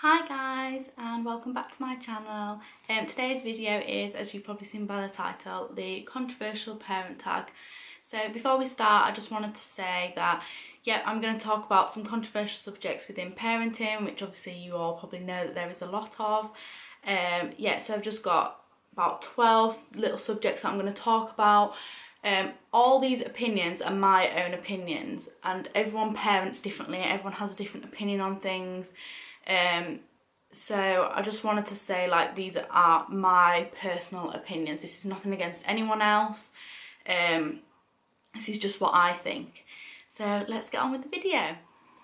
Hi guys, and welcome back to my channel. Today's video is, as you've probably seen by the title, the controversial parent tag. So before we start, I just wanted to say that I'm going to talk about some controversial subjects within parenting, which obviously you all probably know that there is a lot of. So I've just got about 12 little subjects that I'm going to talk about. All these opinions are my own opinions, and everyone parents differently, everyone has a different opinion on things. So I just wanted to say, like, these are my personal opinions. This is nothing against anyone else. This is just what I think. So let's get on with the video.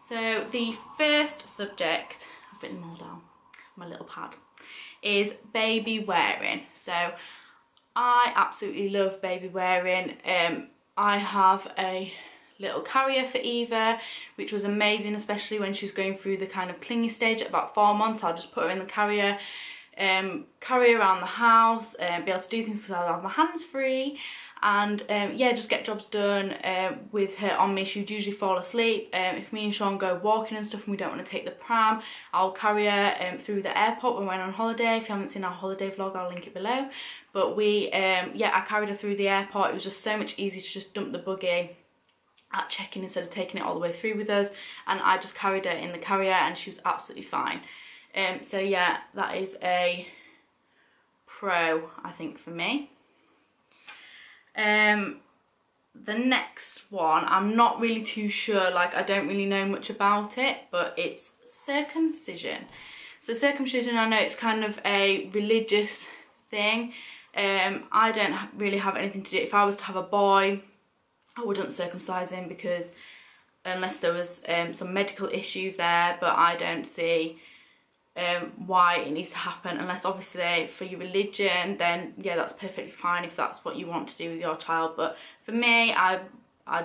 So the first subject, I've written them all down on my little pad, is baby wearing. So I absolutely love baby wearing. I have a little carrier for Eva, which was amazing, especially when she was going through the kind of clingy stage at about 4 months. I'll just put her in the carrier, carry her around the house, be able to do things because I'll have my hands free, and just get jobs done with her on me. She would usually fall asleep. If me and Sean go walking and stuff and we don't want to take the pram, I'll carry her through the airport when we went on holiday. If you haven't seen our holiday vlog, I'll link it below. But I carried her through the airport. It was just so much easier to just dump the buggy at check-in instead of taking it all the way through with us, and I just carried her in the carrier and she was absolutely fine. That is a pro, I think, for me. The next one, I'm not really too sure, like, I don't really know much about it, but it's circumcision. So circumcision, I know it's kind of a religious thing. I don't really have anything to do. If I was to have a boy, I wouldn't circumcise him, because unless there was some medical issues there, but I don't see why it needs to happen, unless obviously for your religion, then that's perfectly fine if that's what you want to do with your child. But for me, I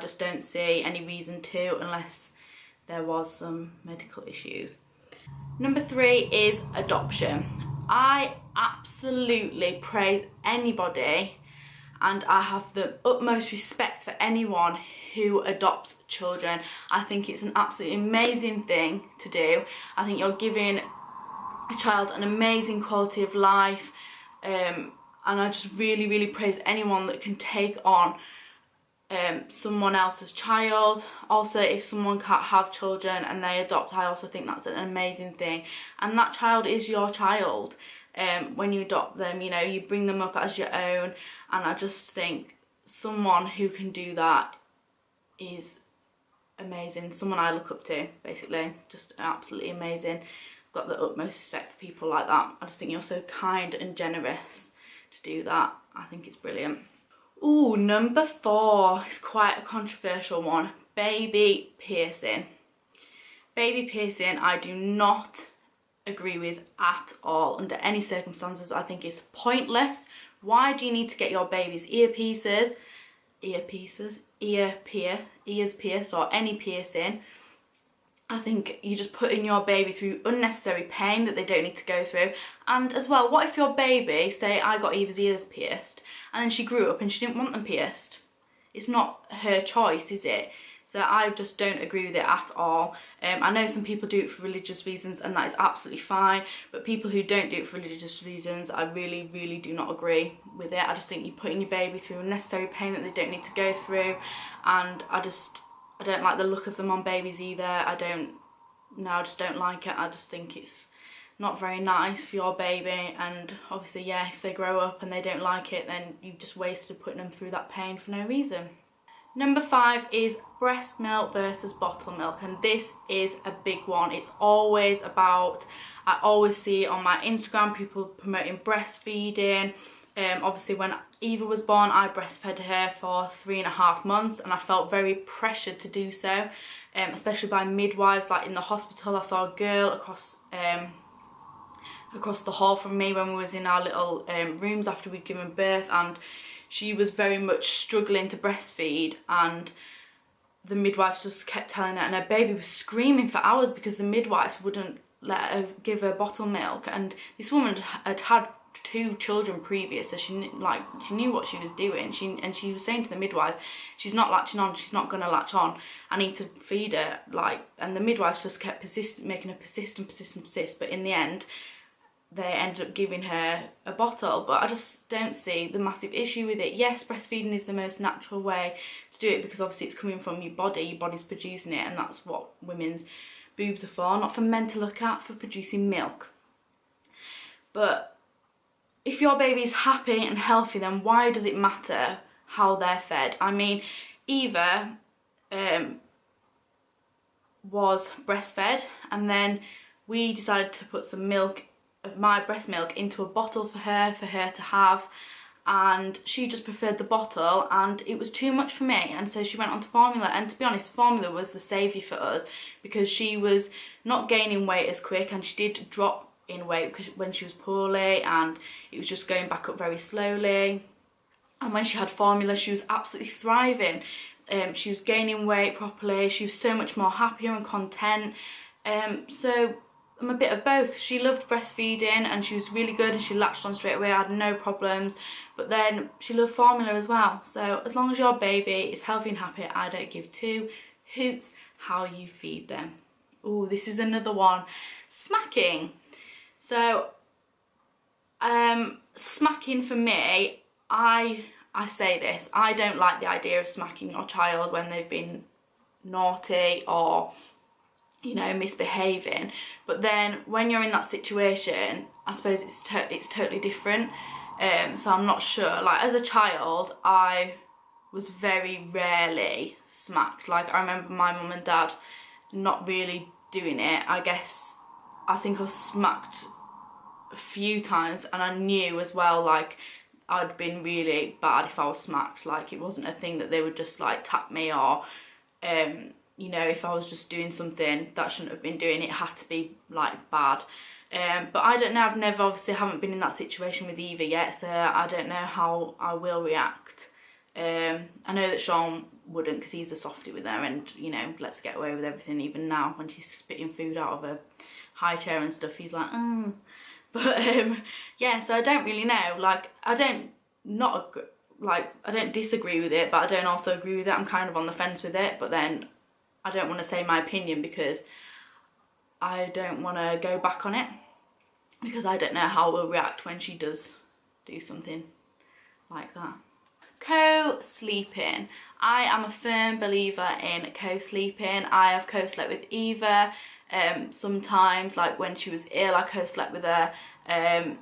just don't see any reason to, unless there was some medical issues. Number 3 is adoption. I absolutely praise anybody, and I have the utmost respect for anyone who adopts children. I think it's an absolutely amazing thing to do. I think you're giving a child an amazing quality of life, and I just really praise anyone that can take on someone else's child. Also, if someone can't have children and they adopt, I also think that's an amazing thing, and that child is your child. When you adopt them, you bring them up as your own, and I just think someone who can do that is amazing. Someone I look up to, basically, just absolutely amazing. I've got the utmost respect for people like that. I just think you're so kind and generous to do that. I think it's brilliant. Ooh, number 4 is quite a controversial one. Baby piercing. Baby piercing, I do not agree with at all under any circumstances. I think it's pointless. Why do you need to get your baby's ears pierced, or any piercing? I think you're just putting your baby through unnecessary pain that they don't need to go through. And as well, what if your baby, say I got Eva's ears pierced, and then she grew up and she didn't want them pierced? It's not her choice, is it? So I just don't agree with it at all. I know some people do it for religious reasons, and that is absolutely fine, but people who don't do it for religious reasons, I really do not agree with it. I just think you're putting your baby through unnecessary pain that they don't need to go through, and I don't like the look of them on babies either. I just don't like it. I just think it's not very nice for your baby, and obviously if they grow up and they don't like it, then you've just wasted putting them through that pain for no reason. Number 5 is breast milk versus bottle milk, and this is a big one. It's always about, I always see on my Instagram people promoting breastfeeding. Obviously when Eva was born, I breastfed her for 3.5 months, and I felt very pressured to do so, especially by midwives. Like in the hospital, I saw a girl across the hall from me when we was in our little rooms after we'd given birth, and she was very much struggling to breastfeed, and the midwives just kept telling her, and her baby was screaming for hours because the midwives wouldn't let her give her bottle milk. And this woman had 2 children previous, so she knew what she was doing. She was saying to the midwives, she's not latching on, she's not going to latch on, I need to feed her, like. And the midwives just kept making her persist, but in the end they ended up giving her a bottle. But I just don't see the massive issue with it. Yes, breastfeeding is the most natural way to do it, because obviously it's coming from your body's producing it, and that's what women's boobs are for, not for men to look at, for producing milk. But if your baby is happy and healthy, then why does it matter how they're fed? I mean, Eva was breastfed, and then we decided to put some milk, of my breast milk, into a bottle for her to have, and she just preferred the bottle, and it was too much for me, and so she went on to formula. And to be honest, formula was the saviour for us, because she was not gaining weight as quick, and she did drop in weight because when she was poorly, and it was just going back up very slowly. And when she had formula, she was absolutely thriving. She was gaining weight properly, she was so much more happier and content. So I'm a bit of both. She loved breastfeeding and she was really good, and she latched on straight away, I had no problems. But then she loved formula as well. So as long as your baby is healthy and happy, I don't give 2 hoots how you feed them. Oh, this is another one. Smacking. So smacking for me, I say this, I don't like the idea of smacking your child when they've been naughty or, you know, misbehaving. But then when you're in that situation, I suppose it's totally different. So I'm not sure. Like, as a child, I was very rarely smacked. Like, I remember my mum and dad not really doing it. I think I was smacked a few times, and I knew as well, like, I'd been really bad if I was smacked. Like, it wasn't a thing that they would just like tap me, or you know, if I was just doing something that I shouldn't have been doing, it had to be like bad. But I don't know, I've obviously haven't been in that situation with Eva yet, so I don't know how I will react. I know that Sean wouldn't, because he's a softie with her, and, you know, let's get away with everything. Even now when she's spitting food out of a high chair and stuff, he's like, But yeah, so I don't really know. Like, I don't disagree with it, but I don't also agree with it. I'm kind of on the fence with it, but then I don't want to say my opinion because I don't want to go back on it, because I don't know how we'll react when she does do something like that. Co-sleeping. I am a firm believer in co-sleeping. I have co-slept with Eva. Sometimes, like when she was ill, I co-slept with her, and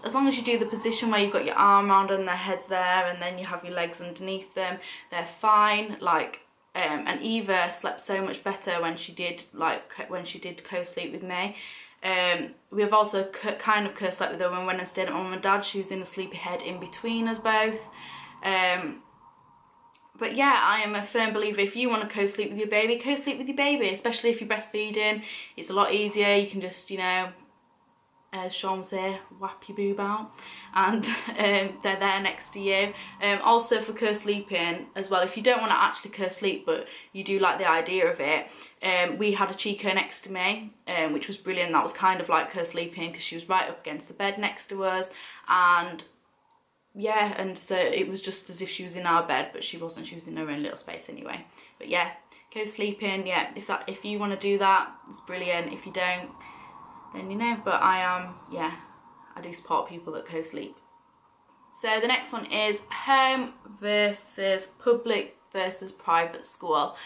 as long as you do the position where you've got your arm around and their head's there, and then you have your legs underneath them, they're fine. Like, and Eva slept so much better when she did co-sleep with me. We have also kind of co-slept with her when we went and stayed at mum and dad. She was in a sleepy head in between us both. But yeah, I am a firm believer, if you want to co-sleep with your baby, co-sleep with your baby, especially if you're breastfeeding. It's a lot easier. You can just, you know, as Sean would say, whap your boob out, and they're there next to you. Also for co-sleeping as well, if you don't want to actually co-sleep but you do like the idea of it, we had a Chico next to me, which was brilliant. That was kind of like co-sleeping, because she was right up against the bed next to us, and yeah, and so it was just as if she was in our bed, but she wasn't. She was in her own little space anyway. But yeah, co-sleeping, yeah, if you want to do that, it's brilliant. If you don't, then you know. But I do support people that co-sleep. So the next one is home versus public versus private school.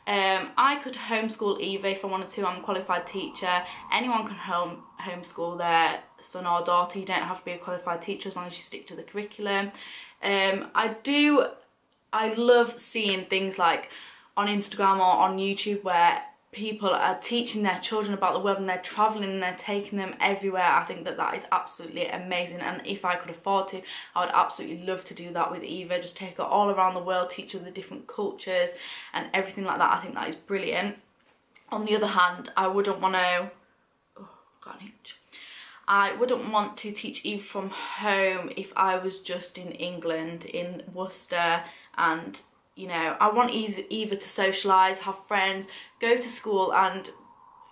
I could homeschool Eva if I wanted to. I'm a qualified teacher. Anyone can homeschool their son or daughter. You don't have to be a qualified teacher as long as you stick to the curriculum. I love seeing things like on Instagram or on YouTube where people are teaching their children about the world, and they're travelling and they're taking them everywhere. I think that is absolutely amazing, and if I could afford to, I would absolutely love to do that with Eva. Just take her all around the world, teach her the different cultures and everything like that. I think that is brilliant. On the other hand, I wouldn't want to teach Eva from home if I was just in England, in Worcester, and you know, I want Eva to socialise, have friends, go to school, and,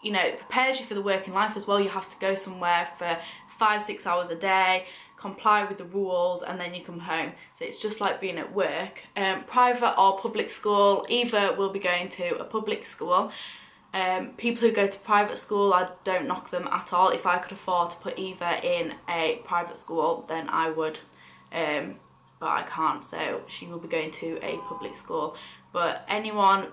you know, it prepares you for the working life as well. You have to go somewhere for 5-6 hours a day, comply with the rules, and then you come home. So it's just like being at work. Private or public school, either will be going to a public school. People who go to private school, I don't knock them at all. If I could afford to put either in a private school, then I would, but I can't, so she will be going to a public school. But anyone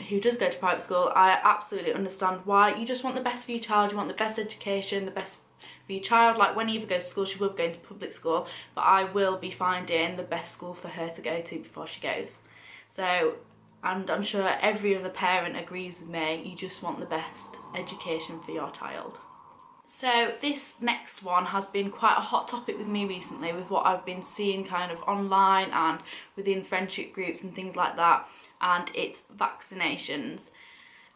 who does go to private school, I absolutely understand why. You just want the best for your child, you want the best education, the best for your child. Like, when Eva goes to school, she will be going to public school, but I will be finding the best school for her to go to before she goes. So, and I'm sure every other parent agrees with me, you just want the best education for your child. So this next one has been quite a hot topic with me recently, with what I've been seeing kind of online and within friendship groups and things like that, and it's vaccinations.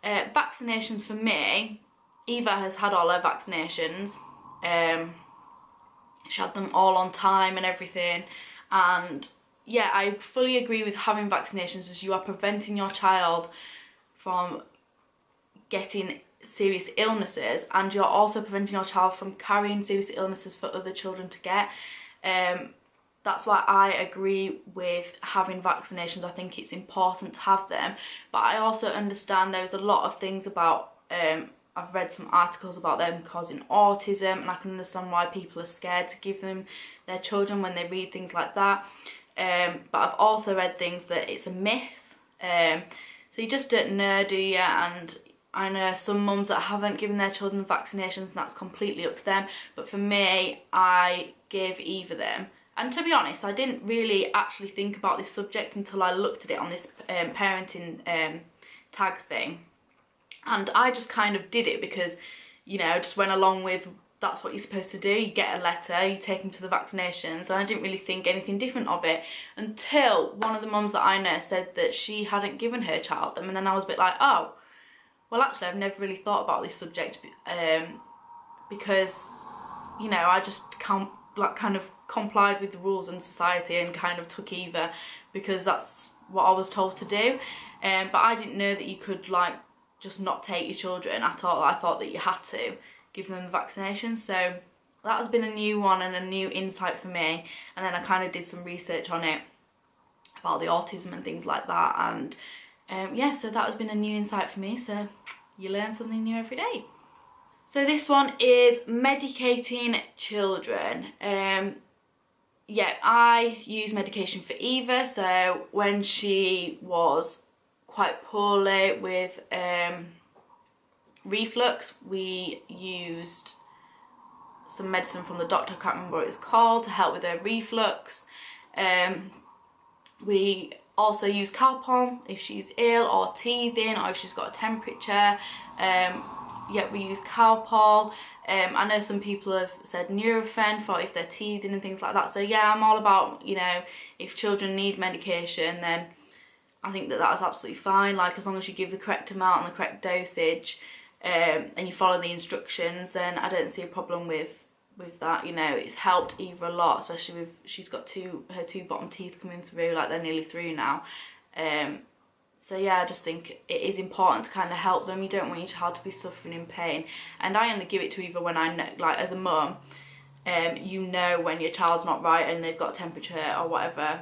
Vaccinations for me, Eva has had all her vaccinations. She had them all on time and everything, and yeah, I fully agree with having vaccinations, as you are preventing your child from getting serious illnesses, and you're also preventing your child from carrying serious illnesses for other children to get. That's why I agree with having vaccinations. I think it's important to have them, but I also understand there's a lot of things about, I've read some articles about them causing autism, and I can understand why people are scared to give them their children when they read things like that. But I've also read things that it's a myth, so you just don't know, do you? And I know some mums that haven't given their children vaccinations, and that's completely up to them. But for me, I gave Eva them. And to be honest, I didn't really actually think about this subject until I looked at it on this parenting tag thing. And I just kind of did it because, you know, I just went along with, that's what you're supposed to do. You get a letter, you take them to the vaccinations, and I didn't really think anything different of it until one of the mums that I know said that she hadn't given her child them, and then I was a bit like, oh, well actually I've never really thought about this subject, because, you know, I just kind of complied with the rules in society and kind of took Eva because that's what I was told to do, but I didn't know that you could like just not take your children at all. I thought that you had to give them the vaccination. So that has been a new one and a new insight for me, and then I kind of did some research on it about the autism and things like that, and yeah, so that has been a new insight for me. So you learn something new every day. So this one is Medicating Children. Yeah, I use medication for Eva. So when she was quite poorly with reflux, we used some medicine from the doctor, I can't remember what it was called, to help with her reflux. We also use Calpol if she's ill or teething, or if she's got a temperature. Yeah, we use Calpol. I know some people have said Nurofen for if they're teething and things like that. So yeah, I'm all about, you know, if children need medication, then I think that is absolutely fine. Like, as long as you give the correct amount and the correct dosage, and you follow the instructions, then I don't see a problem with that. You know, it's helped Eva a lot, especially with, she's got her two bottom teeth coming through, like they're nearly through now. So yeah, I just think it is important to kind of help them. You don't want your child to be suffering in pain, and I only give it to Eva when I know, like as a mum, you know when your child's not right and they've got temperature or whatever.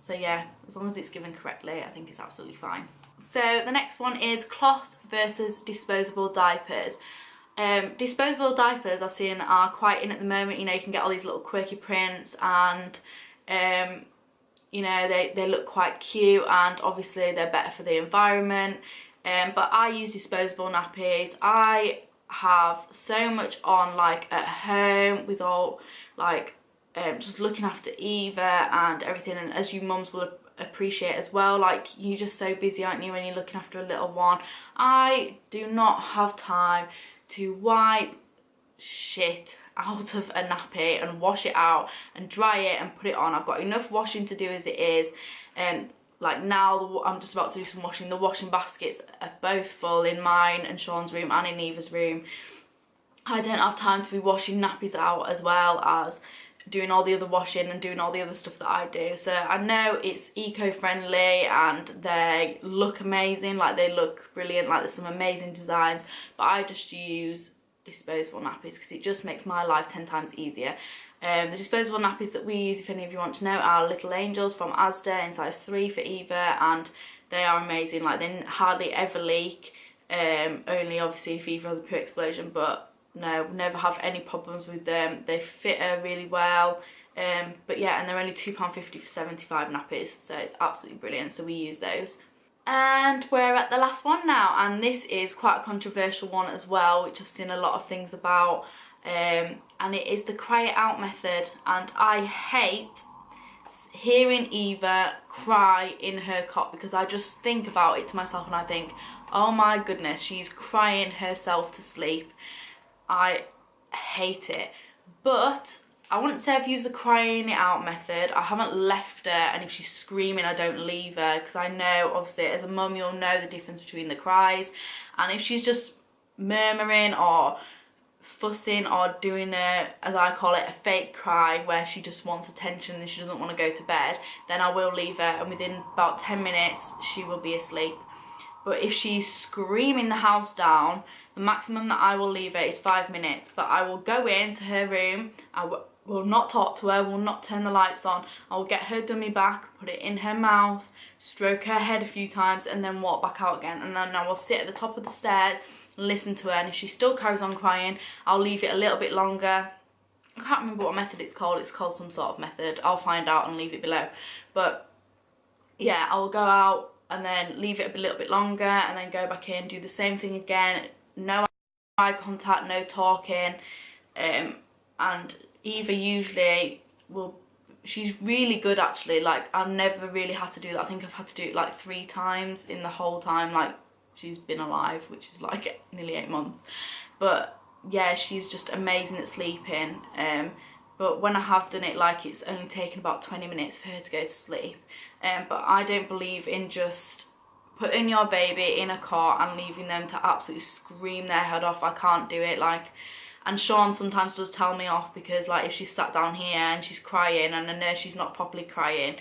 So yeah, as long as it's given correctly, I think it's absolutely fine. So the next one is cloth versus disposable diapers. Disposable diapers I've seen are quite in at the moment. You know, you can get all these little quirky prints, and you know, they look quite cute, and obviously they're better for the environment. But I use disposable nappies. I have so much on, like at home, with all like just looking after Eva and everything, and as you mums will appreciate as well, like you're just so busy, aren't you, when you're looking after a little one. I do not have time to wipe shit out of a nappy and wash it out and dry it and put it on. I've got enough washing to do as it is, and like now I'm just about to do some washing. The washing baskets are both full in mine and Sean's room and in Eva's room. I don't have time to be washing nappies out as well as doing all the other washing and doing all the other stuff that I do. So I know it's eco-friendly and they look amazing, like they look brilliant, like there's some amazing designs, but I just use disposable nappies because it just makes my life 10 times easier. The disposable nappies that we use, if any of you want to know, are Little Angels from Asda in size 3 for Eva, and they are amazing. Like, they hardly ever leak, only obviously if Eva has a poo explosion, but no, never have any problems with them. They fit her really well. But yeah, and they're only £2.50 for 75 nappies, so it's absolutely brilliant, so we use those. And we're at the last one now, and this is quite a controversial one as well, which I've seen a lot of things about, and it is the cry it out method. And I hate hearing Eva cry in her cot, because I just think about it to myself and I think, oh my goodness, she's crying herself to sleep. I hate it. But I wouldn't say I've used the crying it out method. I haven't left her, and if she's screaming I don't leave her, because I know obviously as a mum you'll know the difference between the cries, and if she's just murmuring or fussing or doing a, as I call it, a fake cry where she just wants attention and she doesn't want to go to bed, then I will leave her, and within about 10 minutes she will be asleep. But if she's screaming the house down, the maximum that I will leave her is 5 minutes. But I will go into her room, I will not talk to her, will not turn the lights on, I will get her dummy back, put it in her mouth, stroke her head a few times, and then walk back out again. And then I will sit at the top of the stairs, listen to her, and if she still carries on crying, I'll leave it a little bit longer. I can't remember what method it's called some sort of method, I'll find out and leave it below. But yeah, I will go out and then leave it a little bit longer, and then go back in, do the same thing again, no eye contact, no talking, and Eva usually will, she's really good actually. Like, I've never really had to do that. I think I've had to do it like 3 times in the whole time like she's been alive, which is like nearly 8 months. But yeah, she's just amazing at sleeping. But when I have done it, like, it's only taken about 20 minutes for her to go to sleep. But I don't believe in just putting your baby in a cot and leaving them to absolutely scream their head off. I can't do it. Like, and Sean sometimes does tell me off, because like if she's sat down here and she's crying and I know she's not properly crying,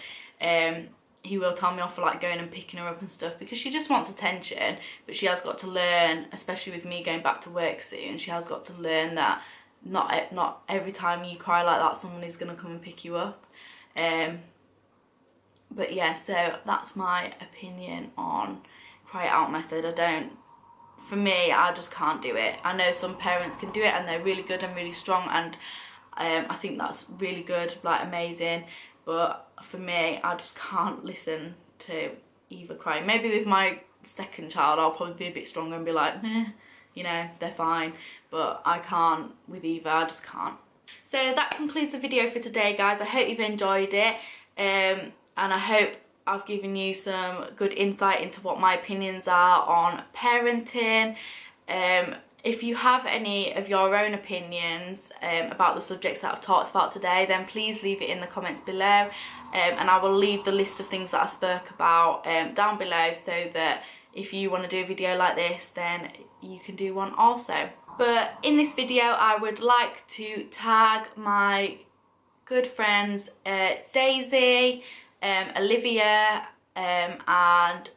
he will tell me off for like going and picking her up and stuff, because she just wants attention. But she has got to learn, especially with me going back to work soon, she has got to learn that not every time you cry like that someone is going to come and pick you up. But yeah, so that's my opinion on cry it out method. For me, I just can't do it. I know some parents can do it and they're really good and really strong, and I think that's really good, like amazing. But for me, I just can't listen to Eva crying. Maybe with my second child I'll probably be a bit stronger and be like, meh, you know, they're fine. But I can't with Eva, I just can't. So that concludes the video for today, guys. I hope you've enjoyed it, and I hope I've given you some good insight into what my opinions are on parenting. If you have any of your own opinions about the subjects that I've talked about today, then please leave it in the comments below, and I will leave the list of things that I spoke about down below, so that if you want to do a video like this, then you can do one also. But in this video I would like to tag my good friends Daisy, Olivia, and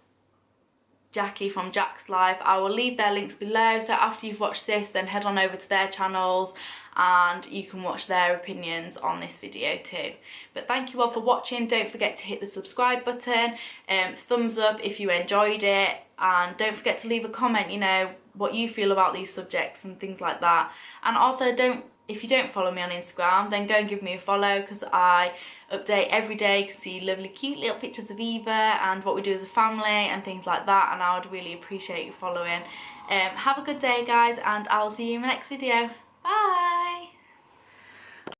Jackie from Jack's Life. I will leave their links below, so after you've watched this, then head on over to their channels and you can watch their opinions on this video too. But thank you all for watching. Don't forget to hit the subscribe button, thumbs up if you enjoyed it, and don't forget to leave a comment, you know, what you feel about these subjects and things like that. And also, if you don't follow me on Instagram, then go and give me a follow, because I update every day. You can see lovely cute little pictures of Eva and what we do as a family and things like that, and I would really appreciate you following. Have a good day, guys, and I'll see you in my next video.